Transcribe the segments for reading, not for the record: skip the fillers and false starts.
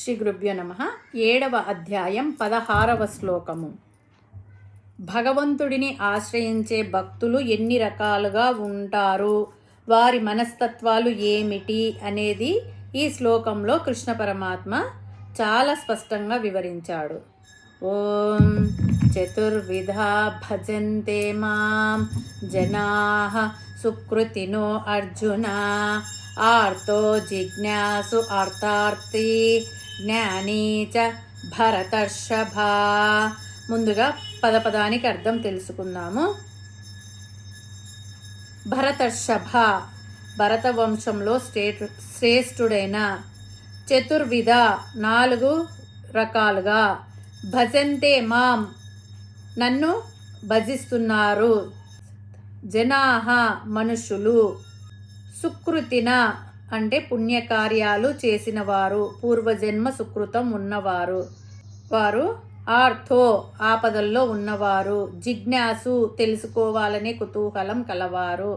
శ్రీ గురుభ్యో నమః. 7వ అధ్యాయం 16వ శ్లోకము. భగవంతుడిని ఆశ్రయించే భక్తులు ఎన్ని రకాలుగా ఉంటారు, వారి మనస్తత్వాలు ఏమిటి అనేది ఈ శ్లోకంలో కృష్ణ పరమాత్మ చాలా స్పష్టంగా వివరించాడు. ఓం చతుర్విధా భజంతే మాం జనాః సుకృతినో అర్జున ఆర్తో జిజ్ఞాసు అర్థార్థి జ్ఞానీ చ భరతర్షభ. ముందుగా పదపదానికి అర్థం తెలుసుకుందాము. భరతర్షభ భరత వంశంలో శ్రేష్ఠుడైన, చతుర్విధ 4 రకాలుగా, భజంతే మాం నన్ను భజిస్తున్నారు, జనాహ మనుషులు, సుకృతిన అంటే పుణ్యకార్యాలు చేసిన వారు, పూర్వజన్మ సుకృతం ఉన్నవారు, వారు ఆర్థో ఆపదల్లో ఉన్నవారు, జిజ్ఞాసు తెలుసుకోవాలనే కుతూహలం కలవారు,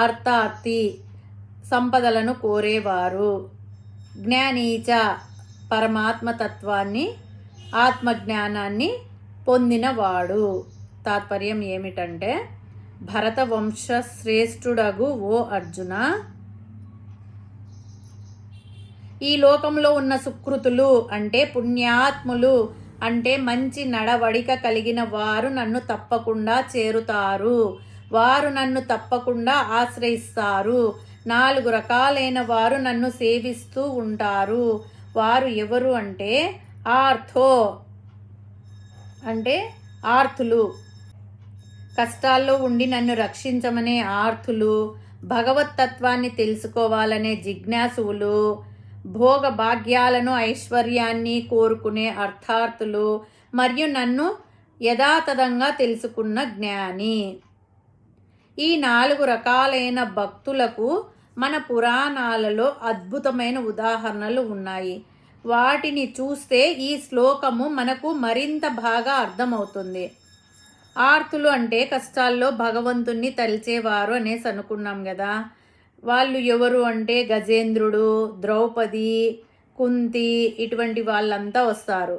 అర్థార్థి సంపదలను కోరేవారు, జ్ఞానీచ పరమాత్మతత్వాన్ని ఆత్మజ్ఞానాన్ని పొందినవాడు. తాత్పర్యం ఏమిటంటే, భరత వంశ శ్రేష్ఠుడగు ఓ అర్జున, ఈ లోకంలో ఉన్న సుకృతులు అంటే పుణ్యాత్ములు అంటే మంచి నడవడిక కలిగిన వారు నన్ను తప్పకుండా చేరుతారు, వారు నన్ను తప్పకుండా ఆశ్రయిస్తారు. 4 రకాలైన వారు నన్ను సేవిస్తూ ఉంటారు. వారు ఎవరు అంటే, ఆర్థో అంటే ఆర్తులు, కష్టాల్లో ఉండి నన్ను రక్షించమనే ఆర్తులు, భగవత్తత్వాన్ని తెలుసుకోవాలనే జిజ్ఞాసువులు, భోగ భాగ్యాలను ఐశ్వర్యాన్ని కోరుకునే అర్థార్థులు, మరియు నన్ను యథాతథంగా తెలుసుకున్న జ్ఞాని. ఈ 4 రకాలైన భక్తులకు మన పురాణాలలో అద్భుతమైన ఉదాహరణలు ఉన్నాయి. వాటిని చూస్తే ఈ శ్లోకము మనకు మరింత బాగా అర్థమవుతుంది. ఆర్తులు అంటే కష్టాల్లో భగవంతుణ్ణి తలిచేవారు అనేసి అనుకున్నాం కదా. వాళ్ళు ఎవరు అంటే, గజేంద్రుడు, ద్రౌపది, కుంతి ఇటువంటి వాళ్ళంతా వస్తారు.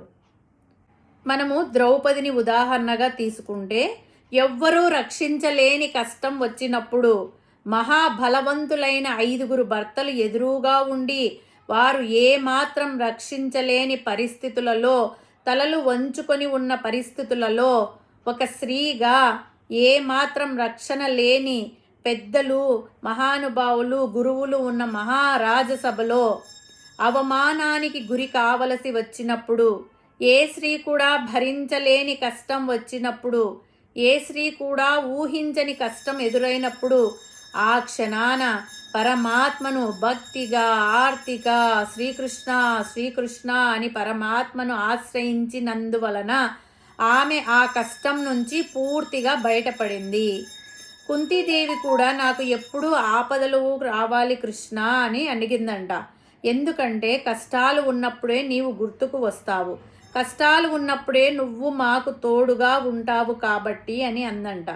మనము ద్రౌపదిని ఉదాహరణగా తీసుకుంటే, ఎవ్వరూ రక్షించలేని కష్టం వచ్చినప్పుడు మహాబలవంతులైన 5 భర్తలు ఎదురుగా ఉండి వారు ఏమాత్రం రక్షించలేని పరిస్థితులలో, తలలు వంచుకొని ఉన్న పరిస్థితులలో ఒక స్త్రీగా ఏమాత్రం రక్షణ లేని పెద్దలు, మహానుభావులు, గురువులు ఉన్న మహారాజసభలో అవమానానికి గురి కావలసి వచ్చినప్పుడు, ఏ స్త్రీ కూడా భరించలేని కష్టం వచ్చినప్పుడు, ఏ స్త్రీ కూడా ఊహించని కష్టం ఎదురైనప్పుడు, ఆ క్షణాన పరమాత్మను భక్తిగా ఆర్తిగా శ్రీకృష్ణ శ్రీకృష్ణ అని పరమాత్మను ఆశ్రయించినందువలన ఆమె ఆ కష్టం నుంచి పూర్తిగా బయటపడింది. కుంతీదేవి కూడా నాకు ఎప్పుడు ఆపదలు రావాలి కృష్ణ అని అడిగిందంట. ఎందుకంటే కష్టాలు ఉన్నప్పుడే నీవు గుర్తుకు వస్తావు, కష్టాలు ఉన్నప్పుడే నువ్వు మాకు తోడుగా ఉంటావు కాబట్టి అని అందంట.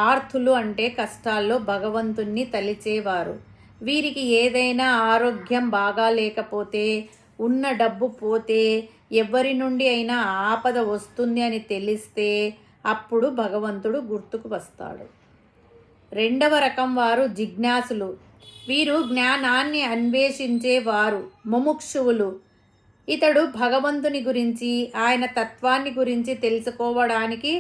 ఆర్తులు అంటే కష్టాల్లో భగవంతుణ్ణి తలిచేవారు. వీరికి ఏదైనా ఆరోగ్యం బాగా లేకపోతే, ఉన్న డబ్బు పోతే, ఎవరి నుండి అయినా ఆపద వస్తుంది అని తెలిస్తే అప్పుడు భగవంతుడు గుర్తుకు వస్తాడు. 2వ రకం వారు జిజ్ఞాసులు. వీరు జ్ఞానాన్ని అన్వేషించేవారు, ముముక్షువులు. ఇతడు భగవంతుని గురించి, ఆయన తత్వాన్ని గురించి తెలుసుకోవడానికి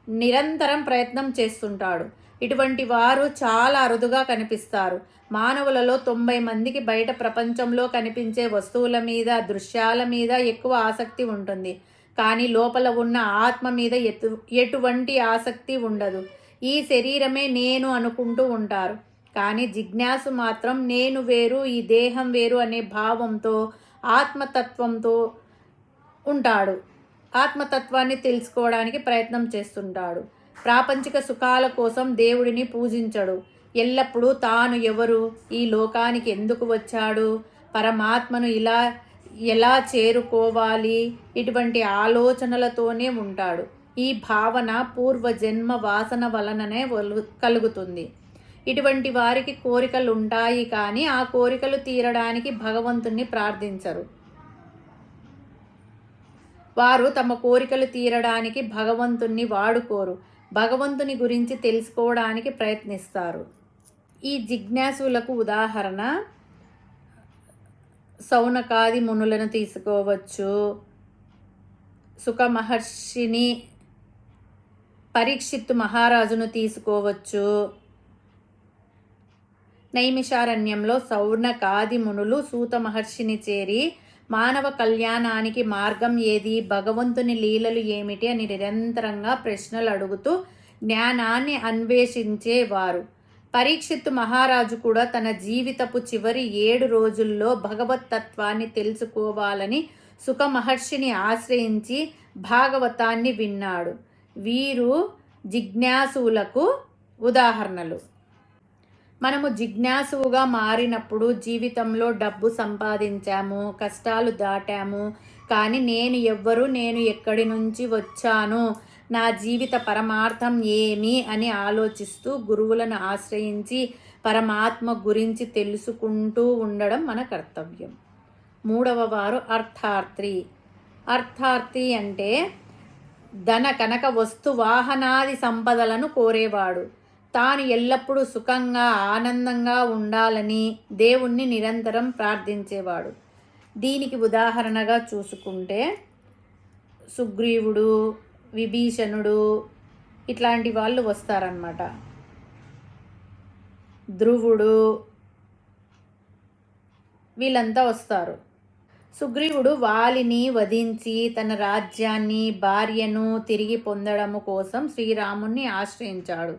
నిరంతరం ప్రయత్నం చేస్తుంటాడు. ఇటువంటి వారు చాలా అరుదుగా కనిపిస్తారు. మానవులలో 90 మందికి బయట ప్రపంచంలో కనిపించే వస్తువుల మీద, దృశ్యాల మీద ఎక్కువ ఆసక్తి ఉంటుంది. కానీ లోపల ఉన్న ఆత్మ మీద ఎటువంటి ఆసక్తి ఉండదు. ఈ శరీరమే నేను అనుకుంటూ ఉంటారు. కానీ జిజ్ఞాసు మాత్రం నేను వేరు, ఈ దేహం వేరు అనే భావంతో, ఆత్మతత్వంతో ఉంటాడు. ఆత్మతత్వాన్ని తెలుసుకోవడానికి ప్రయత్నం చేస్తుంటాడు. ప్రాపంచిక సుఖాల కోసం దేవుడిని పూజించడు. ఎల్లప్పుడూ తాను ఎవరు, ఈ లోకానికి ఎందుకు వచ్చాడు, పరమాత్మను ఎలా చేరుకోవాలి, ఇటువంటి ఆలోచనలతోనే ఉంటాడు. ఈ భావన పూర్వజన్మ వాసన వలననే కలుగుతుంది. ఇటువంటి వారికి కోరికలు ఉంటాయి, కానీ ఆ కోరికలు తీరడానికి భగవంతుణ్ణి ప్రార్థించరు. వారు తమ కోరికలు తీరడానికి భగవంతుణ్ణి వాడుకోరు, భగవంతుని గురించి తెలుసుకోవడానికి ప్రయత్నిస్తారు. ఈ జిజ్ఞాసులకు ఉదాహరణ సౌనకాది మునులను తీసుకోవచ్చు, సుఖ మహర్షిని, పరీక్షిత్తు మహారాజును తీసుకోవచ్చు. నైమిషారణ్యంలో సౌనకాది మునులు సూత మహర్షిని చేరి మానవ కళ్యాణానికి మార్గం ఏది, భగవంతుని లీలలు ఏమిటి అని నిరంతరంగా ప్రశ్నలు అడుగుతూ జ్ఞానాన్ని అన్వేషించేవారు. పరీక్షిత్తు మహారాజు కూడా తన జీవితపు చివరి 7 రోజుల్లో భగవతత్వాన్ని తెలుసుకోవాలని సుఖ మహర్షిని ఆశ్రయించి భాగవతాన్ని విన్నాడు. వీరు జిజ్ఞాసులకు ఉదాహరణలు. మనము జిజ్ఞాసువుగా మారినప్పుడు జీవితంలో డబ్బు సంపాదించాము, కష్టాలు దాటాము, కానీ నేను ఎవ్వరు, నేను ఎక్కడి నుంచి వచ్చాను, నా జీవిత పరమార్థం ఏమి అని ఆలోచిస్తూ గురువులను ఆశ్రయించి పరమాత్మ గురించి తెలుసుకుంటూ ఉండడం మన కర్తవ్యం. 3వ వారు అర్థార్థి. అర్థార్థి అంటే ధన కనక వస్తు వాహనాది సంపదలను కోరేవాడు. తాను ఎల్లప్పుడూ సుఖంగా ఆనందంగా ఉండాలని దేవుణ్ణి నిరంతరం ప్రార్థించేవాడు. దీనికి ఉదాహరణగా చూసుకుంటే సుగ్రీవుడు, విభీషణుడు ఇట్లాంటి వాళ్ళు వస్తారన్నమాట. ధ్రువుడు వీళ్ళంతా వస్తారు. సుగ్రీవుడు వాలిని వధించి తన రాజ్యాన్ని, భార్యను తిరిగి పొందడము కోసం శ్రీరాముణ్ణి ఆశ్రయించాడు.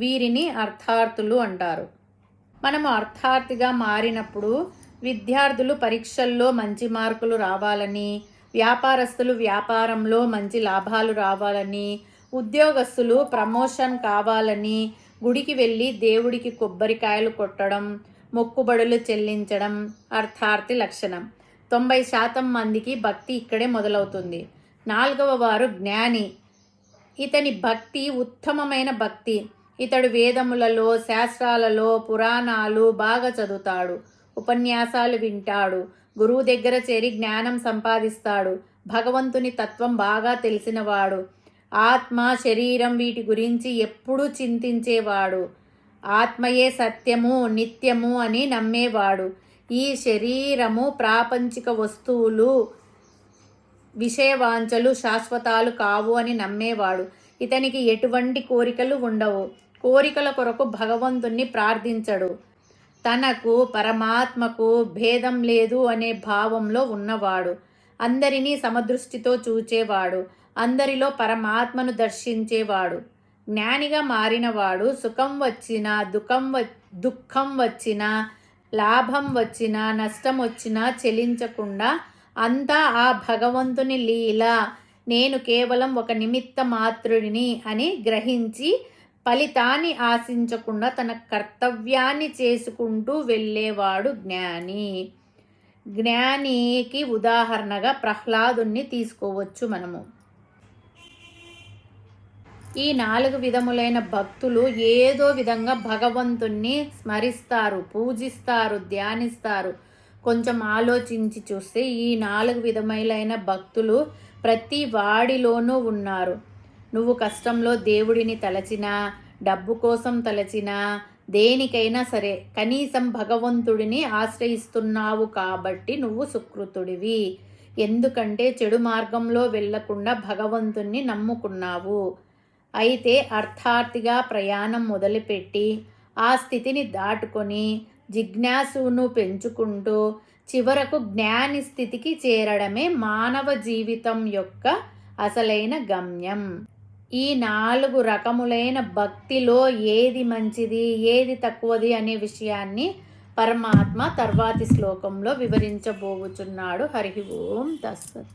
వీరిని అర్థార్థులు అంటారు. మనము అర్థార్థిగా మారినప్పుడు విద్యార్థులు పరీక్షల్లో మంచి మార్కులు రావాలని, వ్యాపారస్తులు వ్యాపారంలో మంచి లాభాలు రావాలని, ఉద్యోగస్తులు ప్రమోషన్ కావాలని గుడికి వెళ్ళి దేవుడికి కొబ్బరికాయలు కొట్టడం, మొక్కుబడులు చెల్లించడం అర్థార్థి లక్షణం. 90% మందికి భక్తి ఇక్కడే మొదలవుతుంది. 4వ వారు జ్ఞాని. ఇతని భక్తి ఉత్తమమైన భక్తి. ఇతడు వేదములలో, శాస్త్రాలలో, పురాణాలు బాగా చదువుతాడు, ఉపన్యాసాలు వింటాడు, గురువు దగ్గర చేరి జ్ఞానం సంపాదిస్తాడు, భగవంతుని తత్వం బాగా తెలిసినవాడు, ఆత్మ, శరీరం వీటి గురించి ఎప్పుడూ చింతించేవాడు, ఆత్మయే సత్యము, నిత్యము అని నమ్మేవాడు, ఈ శరీరము, ప్రాపంచిక వస్తువులు, విషయవాంఛలు శాశ్వతాలు కావు అని నమ్మేవాడు. ఇతనికి ఎటువంటి కోరికలు ఉండవు. కోరికల కొరకు భగవంతుణ్ణి ప్రార్థించడు. తనకు పరమాత్మకు భేదం లేదు అనే భావంలో ఉన్నవాడు. అందరినీ సమదృష్టితో చూచేవాడు. అందరిలో పరమాత్మను దర్శించేవాడు. జ్ఞానిగా మారినవాడు సుఖం వచ్చినా, దుఃఖం వచ్చినా, లాభం వచ్చినా, నష్టం వచ్చినా చెలించకుండా అంతా ఆ భగవంతుని లీల, నేను కేవలం ఒక నిమిత్త మాత్రుడిని అని గ్రహించి ఫలితాన్ని ఆశించకుండా తన కర్తవ్యాన్ని చేసుకుంటూ వెళ్ళేవాడు జ్ఞాని. జ్ఞానికి ఉదాహరణగా ప్రహ్లాదుని తీసుకోవచ్చు మనము. ఈ 4 విధములైన భక్తులు ఏదో విధంగా భగవంతుణ్ణి స్మరిస్తారు, పూజిస్తారు, ధ్యానిస్తారు. కొంచెం ఆలోచించి చూస్తే ఈ 4 విధములైన భక్తులు ప్రతి వాడిలోనూ ఉన్నారు. నువ్వు కష్టంలో దేవుడిని తలచినా, డబ్బు కోసం తలచినా, దేనికైనా సరే కనీసం భగవంతుడిని ఆశ్రయిస్తున్నావు కాబట్టి నువ్వు సుకృతుడివి. ఎందుకంటే చెడు మార్గంలో వెళ్లకుండా భగవంతుణ్ణి నమ్ముకున్నావు. అయితే అర్థార్థిగా ప్రయాణం మొదలుపెట్టి ఆ స్థితిని దాటుకొని జిజ్ఞాసును పెంచుకుంటూ చివరకు జ్ఞాని స్థితికి చేరడమే మానవ జీవితం యొక్క అసలైన గమ్యం. ఈ 4 రకములైన భక్తిలో ఏది మంచిది, ఏది తక్కువది అనే విషయాన్ని పరమాత్మ తర్వాతి శ్లోకంలో వివరించబోచున్నాడు. హరి ఓం తస్సత్.